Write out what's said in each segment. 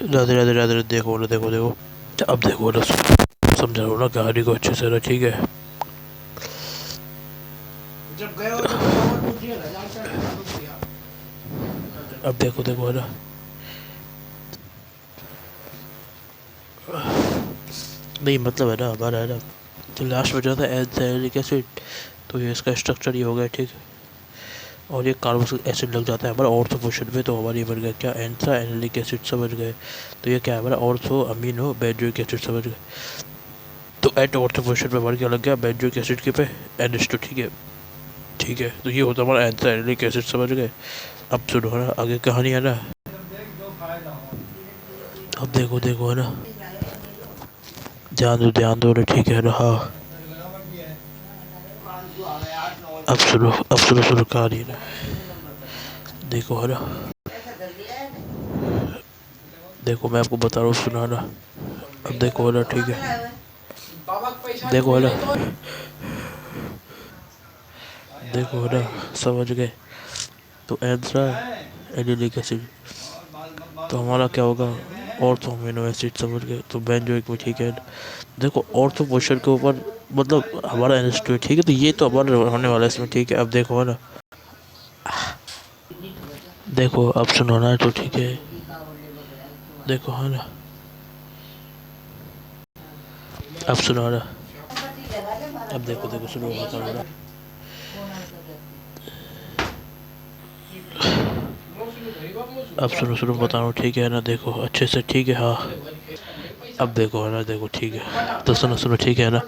राधे राधे राधे राधे। देखो ना देखो देखो, अब देखो ना, समझा लो ना कहानी को अच्छे से ना, ठीक है। अब देखो देखो है ना, नहीं मतलब है ना हमारा है ना, तो लास्ट में जो था एसिडिक एसिड, तो ये इसका स्ट्रक्चर ये हो गया, ठीक है। और ये कार्बोक्सिलिक एसिड लग जाता है हमारा ऑर्थो पोर्शन में, तो हमारी बन गया क्या, एंथ्रा एनिलिक एसिड, समझ गए। तो ये क्या है हमारा, ऑर्थो अमीनो बेंजोइक एसिड, समझ गए। तो एट ऑर्थो पोर्शन में हमारा क्या लग गया, बेंजोइक एसिड के पे NH2, ठीक है। ठीक है, तो ये होता है हमारा एंथ्रा एनिलिक एसिड, समझ गए। अब सुनो ना आगे कहानी है ना, अब देखो देखो है ना, ध्यान दो ना, ठीक है ना, हाँ। अब सुनो सुनो कहानी है ना, देखो है ना, देखो मैं आपको बता रहा हूँ, सुना ना। अब देखो है ना, ठीक है, देखो है ना, देखो है ना, समझ गए। तो एंथ्रा एनिलिक एसिड, तो हमारा क्या होगा, ऑर्थो अमीनो एसिड, समझ गए। तो बेंजोइक में, ठीक है। देखो ऑर्थो पोर्शन के ऊपर मतलब हमारा NH2 है, ठीक है। तो ये तो हमारा होने वाला है इसमें, ठीक है। अब देखो है ना, देखो अब सुनो ना, तो ठीक है, देखो है ना, अब सुनो ना, अब देखो देखो सुनो बता रहा हूँ ना, अब सुनो सुनो बता रहा हूँ, ठीक है ना, देखो अच्छे से, ठीक है, हाँ। अब देखो है ना, देखो ठीक है, तो सुनो सुनो, ठीक है ना,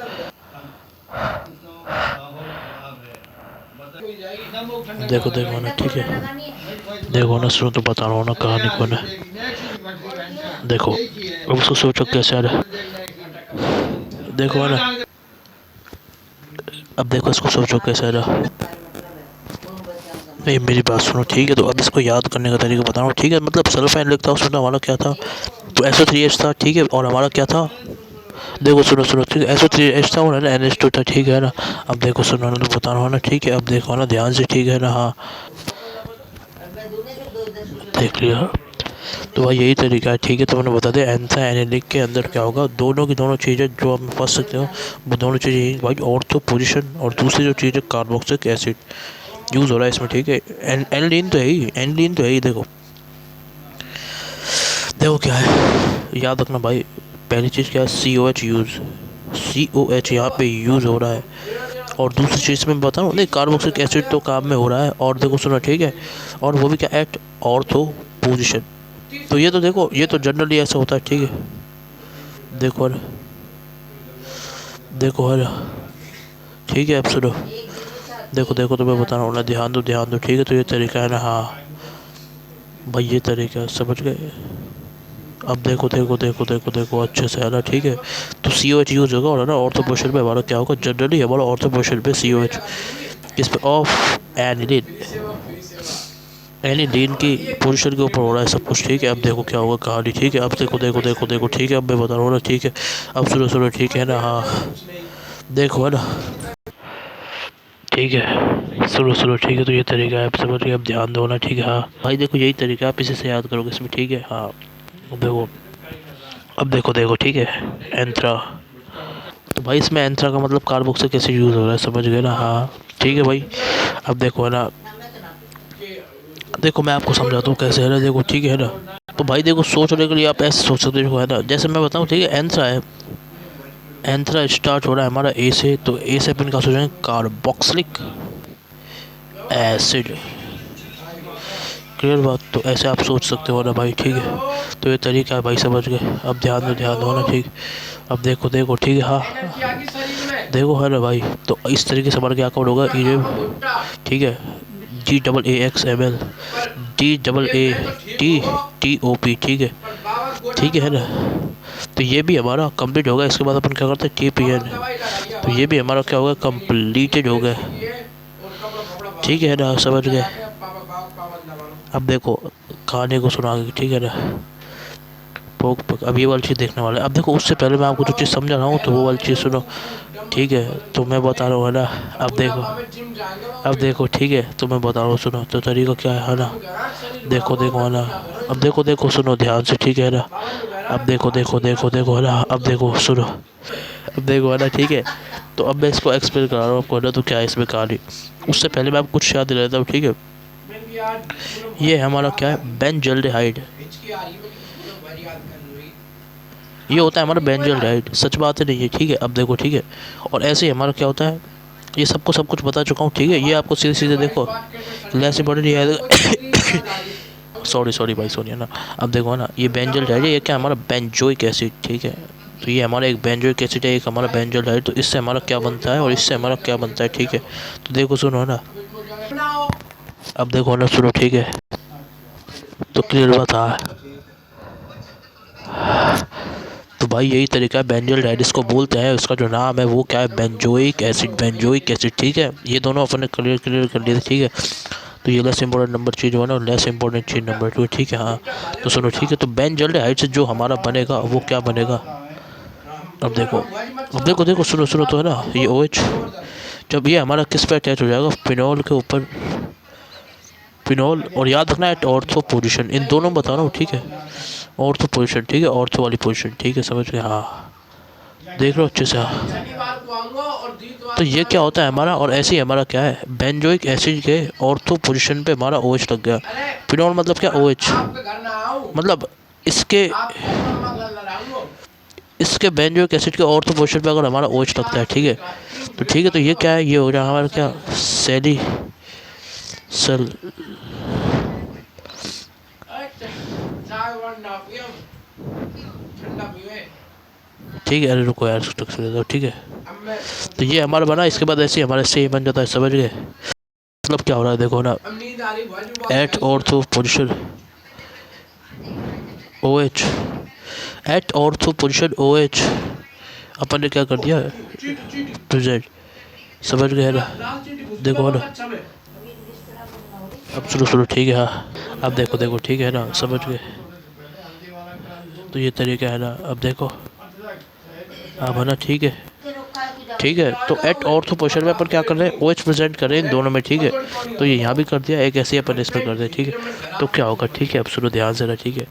देखो देखो ना, ठीक है, देखो ना, सुनो तो बता रहा हूँ ना कहानी को ना, देखो अब उसको सोचो कैसे आ रहा है, देखो है ना, अब देखो इसको सोचो कैसे आ रहा है। नहीं मेरी बात सुनो, ठीक है। तो अब इसको याद करने का तरीका बता रहा हूँ, ठीक है। मतलब सल्फाइन लिखता उसमें हमारा क्या था, तो SO3H था, ठीक है। और हमारा क्या था, देखो सुनो सुनो, ठीक है, SO3H था और है ना NH2 था, ठीक है ना। अब देखो सुनो ना, तो बता रहा हूँ ना, ठीक है। अब देखो ना ध्यान से, ठीक है ना, हाँ, देख लिया। तो भाई यही तरीका है, ठीक है। तो मैंने बता दिया एंथा एनिलिक के अंदर क्या होगा, दोनों की दोनों चीज़ें जो आप फंस सकते हो, वो दोनों चीज़ें यही भाई, ऑर्थो पोजीशन और दूसरी जो चीज़ है कार्बोक्सिलिक एसिड यूज़ हो रहा है इसमें, ठीक है। एनलीन तो है ही, एनलीन तो है ही। देखो देखो क्या है, याद रखना भाई, पहली चीज़ क्या है, COH यूज़, COH यहाँ पे यूज़ हो रहा है। और दूसरी चीज़ में बताऊँ, नहीं कार्बोक्सिलिक एसिड तो काम में हो रहा है, और देखो सुनो, ठीक है, और वो भी क्या, एट ऑर्थो पोजिशन। तो ये तो देखो, ये तो जनरली ऐसा होता है, ठीक है। देखो ना, देखो है ना, ठीक है। अब सुनो, देखो देखो, तो मैं बता रहा हूँ ना, ध्यान दो, ठीक है। तो ये तरीका है ना, हाँ भाई, ये तरीका है, समझ गए। अब देखो देखो देखो देखो देखो अच्छे से है ना, ठीक है। तो COH यूज होगा, और ना ऑर्थो पोर्शन पे हमारा क्या होगा, जनरली हमारा ऑर्थो पोर्शन पे COH, इस पे ऑफ एनिलीन, एनिलीन की पोजीशन के ऊपर हो रहा है सब कुछ, ठीक है। अब देखो क्या होगा कहानी, ठीक है। अब देखो देखो देखो देखो, ठीक है। अब मैं बता रहा हूँ ना, ठीक है। अब सुनो सुनो, ठीक है ना, हाँ, देखो है ना, ठीक है, सुनो सुनो, ठीक है। तो ये तरीका है, आप समझ गए। अब ध्यान दो ना, ठीक है, हाँ भाई, देखो यही तरीका है, आप इसी से याद करोगे इसमें, ठीक है, हाँ। अब देखो, अब देखो देखो, ठीक है, एंथ्रा, तो भाई इसमें एंथ्रा का मतलब कार्बोक्सिलिक एसिड यूज़ हो रहा है, समझ गए ना, हाँ ठीक है भाई। अब देखो है ना, देखो मैं आपको समझाता हूँ कैसे है ना, देखो ठीक है ना। तो भाई देखो सोचने के लिए आप ऐसे सोच सकते हो, है ना, जैसे मैं बताऊँ, ठीक है, एंथ्रा है, एंथ्रा स्टार्ट हो रहा है हमारा ए से, तो ए से अपन का सोचेंगे कार्बोक्सिलिक एसिड, क्लियर बात। तो ऐसे आप सोच सकते हो ना भाई, ठीक है। तो ये तरीका है भाई, समझ गए। अब ध्यान दो ना, ठीक। अब देखो देखो, ठीक है, हाँ, देखो है ना भाई। तो इस तरीके से हमारा क्या अकाउंट होगा, ठीक है, GAAXML DAATTOP, ठीक है, ठीक है ना। तो ये भी हमारा कंप्लीट होगा। इसके बाद अपन क्या करते हैं, TPN, तो ये भी हमारा क्या होगा, कंप्लीटेड हो गया, ठीक है ना, समझ गए। अब देखो कहानी को सुना, ठीक है ना, पोक पोक। अब ये वाली चीज़ देखने वाले। अब देखो उससे पहले मैं आपको जो चीज़ समझा रहा हूँ, तो वो वाली चीज़ सुनो। ठीक है, तो मैं बता रहा हूँ है ना। अब देखो ठीक है, तो मैं बता रहा हूँ, सुनो तो तरीका क्या है ना। देखो देखो है ना। अब देखो देखो सुनो ध्यान से, ठीक है ना। अब देखो देखो देखो देखो है ना। अब देखो सुनो। अब देखो है ना, ठीक है। तो अब मैं इसको एक्सप्लेन करा रहा हूँ आपको है ना, तो क्या है इसमें कहानी। उससे पहले मैं आपको कुछ याद दिला देता हूँ, ठीक है। ये हमारा क्या है, बेंजल्डिहाइड। ये होता है हमारा बेंजल्डिहाइड, सच बात है नहीं है, ठीक है। अब देखो ठीक है। और ऐसे ही हमारा क्या होता है, ये सबको सब कुछ बता चुका हूँ, ठीक है। ये आपको सीधे सीधे देखो लेस इंपॉर्टेंट है। सॉरी सॉरी भाई सॉरी है ना। अब देखो ना, ये बेंजल्डिहाइड है, ये क्या हमारा बेंजोइक एसिड, ठीक है। तो ये हमारा एक बेंजोइक एसिड है, एक हमारा बेंजल्डिहाइड। तो इससे हमारा क्या बनता है और इससे हमारा क्या बनता है, ठीक है। तो देखो सुनो ना। अब देखो ना सुनो, ठीक है। तो क्लियर बता। तो भाई यही तरीका है, बेंजल्डिहाइड इसको बोलते हैं। उसका जो नाम है वो क्या है, बेंजोइक एसिड, बेंजोइक एसिड, ठीक है। ये दोनों अपने क्लियर क्लियर कर लिए थे, ठीक है। तो ये लेस इंपॉर्टेंट नंबर चीज़ हो ना, लेस इंपॉर्टेंट चीज़ नंबर 2, ठीक है। हाँ तो सुनो ठीक है, तो बेंजल्डिहाइड से जो हमारा बनेगा वो क्या बनेगा। अब देखो देखो सुनो सुनो, तो है ना ये OH, जब ये हमारा किस पे अटैच हो जाएगा, फिनॉल के ऊपर। फिनॉल, और याद रखना है ऑर्थो पोजीशन, इन दोनों बता रहा हूँ, ठीक है। ऑर्थो पोजीशन, ठीक है, ऑर्थो वाली पोजीशन, ठीक है, समझ गए। हाँ देख लो अच्छे से। हाँ तो ये क्या होता है हमारा, और ऐसे ही हमारा क्या है, बेंजोइक एसिड के ऑर्थो पोजीशन पे हमारा OH लग गया। फिनॉल मतलब क्या, OH मतलब इसके इसके बेंजोइक एसिड के ऑर्थो पोजीशन पे अगर हमारा OH लगता है, ठीक है। तो ठीक है, तो ये क्या है, ये हो जाएगा हमारा क्या, सेली सल, ठीक है। अरे रुको यार, स्ट्रक्चर दे दो, ठीक है। तो ये हमारा बना, इसके बाद ऐसे ही हमारे से बन जाता है, समझ गए। मतलब क्या हो रहा है देखो ना, at ortho position OH, at ortho position OH अपन ने क्या कर दिया, प्रेजेंट, समझ गए ना। देखो ना, अब सुनो सुनो, ठीक है। हाँ अब देखो देखो, ठीक है ना, समझ गए। तो ये तरीका है ना, अब देखो अब है ना, ठीक है। ठीक है, तो एट ऑर्थो पोजीशन में अपन क्या कर रहे हैं, OH प्रेजेंट कर रहे हैं इन दोनों में, ठीक है। तो ये यहाँ भी कर दिया, एक ऐसे ही अपन इसमें कर दे, ठीक है। तो क्या होगा, ठीक है, अब सुनो ध्यान से ना, ठीक है।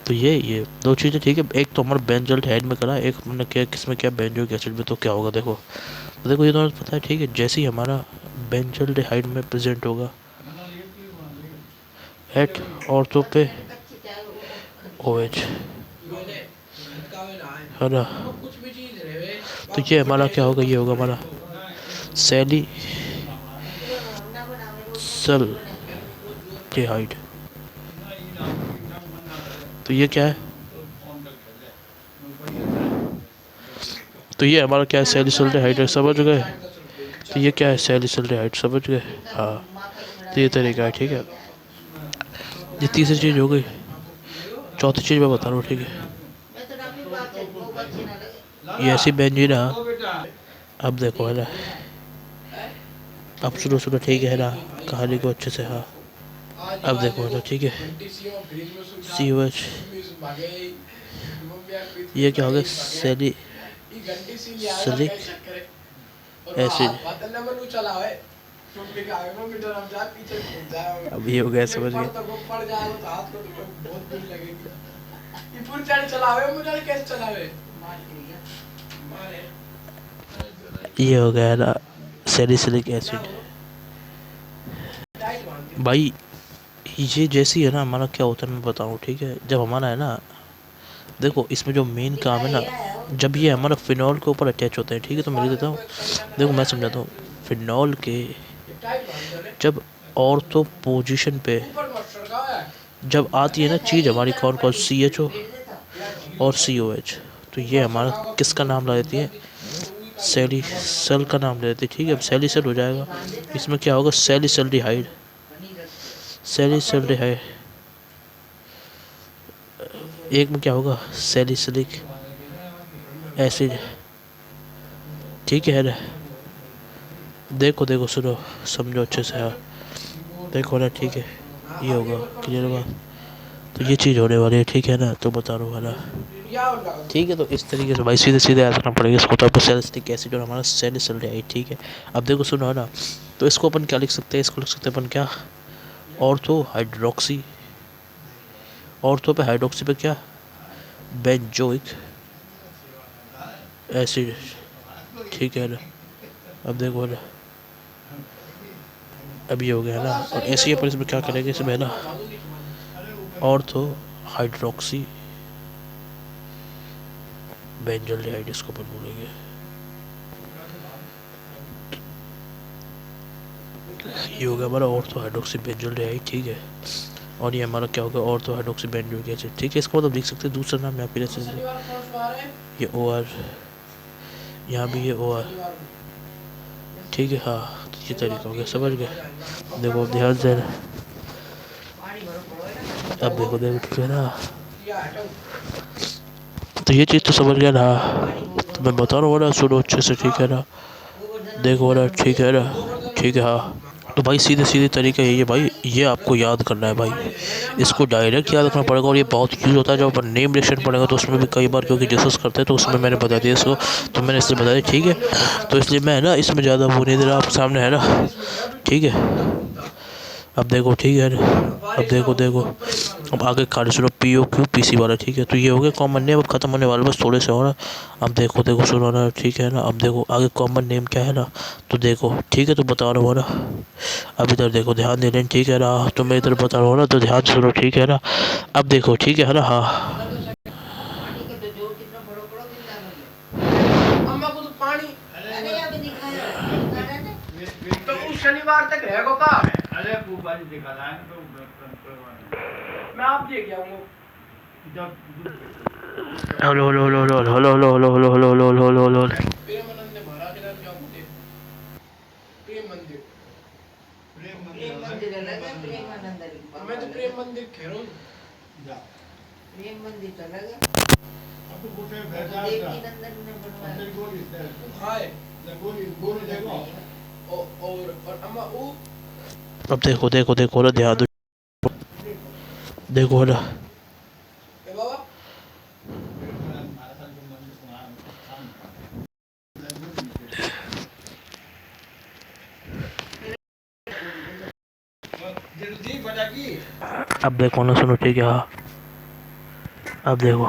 तो ये दो चीज़ें, ठीक है। एक तो हमारा बेंजल्डिहाइड में करा, एक हमने क्या किसमें क्या, बेंजोइक एसिड में। तो क्या होगा देखो, तो देखो ये दोनों पता है, ठीक है। जैसे ही हमारा बेंजल्डिहाइड में प्रेजेंट होगा एट ऑर्थो पे OH, है ना। तो ये हमारा क्या होगा, ये होगा हमारा सेली सल डिहाइड। तो ये क्या है, तो ये हमारा क्या है, सैलिसल्डिहाइड, समझ गए। तो ये क्या है, सैलिसल्डिहाइड, समझ गए। हाँ तो ये तरीका है, ठीक है। ये तीसरी चीज़ हो गई। चौथी चीज़ मैं बता रहा हूँ, ठीक है। ये ऐसी बेंजीन है। अब देखो है ना, अब सुनो सुनो, ठीक है ना, कहानी को अच्छे से। हाँ अब देखो है ना, ठीक है। COH, ये क्या हो गया, सैलिसिलिक एसिड। अब ये हो गया, समझ गए। ये हो गया ना सैलिसिलिक एसिड। भाई ये जैसी है ना, हमारा क्या होता है मैं बताऊँ, ठीक है। जब हमारा है ना, देखो इसमें जो मेन काम है ना, जब ये हमारा फिनॉल के ऊपर अटैच होते हैं, ठीक है। तो मैं लिख देता हूँ, देखो मैं समझाता हूँ। फिनॉल के जब ऑर्थो पोजीशन पे जब आती है ना चीज़ हमारी, कौन कौन, CHO और COH, तो ये हमारा किसका नाम ला देती है, सेल का नाम ले देती है, ठीक है। अब सेल हो जाएगा, इसमें क्या होगा, सैलिसल्डिहाइड, सैलिसल्डिहाइड। एक में क्या होगा, सैलिसिलिक एसिड, ठीक है ना। देखो देखो सुनो, समझो अच्छे से। हाँ देखो ना, ठीक है, ये होगा, क्लियर बात। तो ये चीज़ होने वाली है, ठीक है ना, तो बता रहा हूँ है ना। ठीक है, तो इस तरीके से भाई सीधे सीधे याद रखना पड़ेगा इसको। तो आपको सैलिसिलिक एसिड और हमारा सैलिसल्डिहाइड, ठीक है। अब देखो सुनो है ना, तो इसको अपन क्या लिख सकते हैं, इसको लिख सकते हैं अपन क्या, ऑर्थो हाइड्रोक्सी, ऑर्थो पे हाइड्रोक्सी पे क्या, बेंजोइक एसिड, ठीक है ना। अब देखो ना, अब ये हो गया ना, और ऐसे ही अपन इसमें क्या करेंगे इसमें ना, ऑर्थो हाइड्रोक्सी बेंजोल्डिहाइड इसको अपन बोलेंगे। ये हो गया हमारा ऑर्थो हाइड्रोक्सी बेंजोल्डिहाइड, ठीक है। और ये हमारा क्या होगा, ऑर्थो हाइड्रोक्सी बेंजोइक एसिड, ठीक है। इसको मतलब लिख सकते हैं दूसरा नाम यहाँ पे, ये ओ आर, यहाँ भी ये ओ आर, ठीक है। हाँ, तो ये तरीका हो गया, समझ गए। देखो अब ध्यान से, अब देखो देखो, ठीक है ना। तो ये चीज़ तो समझ गया ना, तो मैं बता रहा हूँ ना, सुनो अच्छे से, ठीक है ना। देखो ना, ठीक है ना, ठीक है। हाँ, तो भाई सीधे सीधे तरीका यही है भाई, ये आपको याद करना है भाई, इसको डायरेक्ट याद रखना पड़ेगा। और ये बहुत यूज़ होता है जब अपन नेम रिएक्शन पड़ेगा, तो उसमें भी कई बार क्योंकि डिस्कस करते हैं, तो उसमें मैंने बता दिया इसको, तो मैंने इसलिए बता दिया, ठीक है। तो इसलिए मैं ना इसमें ज़्यादा वो नहीं दे रहा, आपके सामने है ना, ठीक है। अब देखो, ठीक है, अब देखो देखो, अब आगे कार्य सुनो, P O Q P C वाला, ठीक है। तो ये हो गया कॉमन नेम, अब खत्म होने वाला, बस थोड़े से हो ना। अब देखो देखो सुनो ना, ठीक है ना। अब देखो आगे कॉमन नेम क्या है ना, तो देखो, ठीक है, तो बता रहा हूँ ना। अब इधर देखो, ध्यान दे रहे हैं, ठीक है ना। तो मैं इधर बता रहा हूँ ना, तो ध्यान सुनो, ठीक है ना। अब देखो, ठीक है ना। हाँ, शनिवार तक रहेगा का? अरे बाजी दिखा लाएंगे तो मैं आप देख आऊंगा। Hello hello hello hello hello hello hello hello hello hello hello hello hello. Premanand Maharaj का जाऊंगे, प्रेम मंदिर, प्रेम मंदिर अलग है, प्रेमानंद मैं तो प्रेम मंदिर कह रहा हूँ, प्रेम मंदिर तो अलग है। अब तो गोटे भेजा देवकी नंदन ने बनवाया, गोली हाय गोली गोली देखो। और अम्मा वो, अब देखो देखो देखो ना, ध्यान दो, देखो ना। बाबा अब देखो ना, सुनो, ठीक है। हाँ, अब देखो,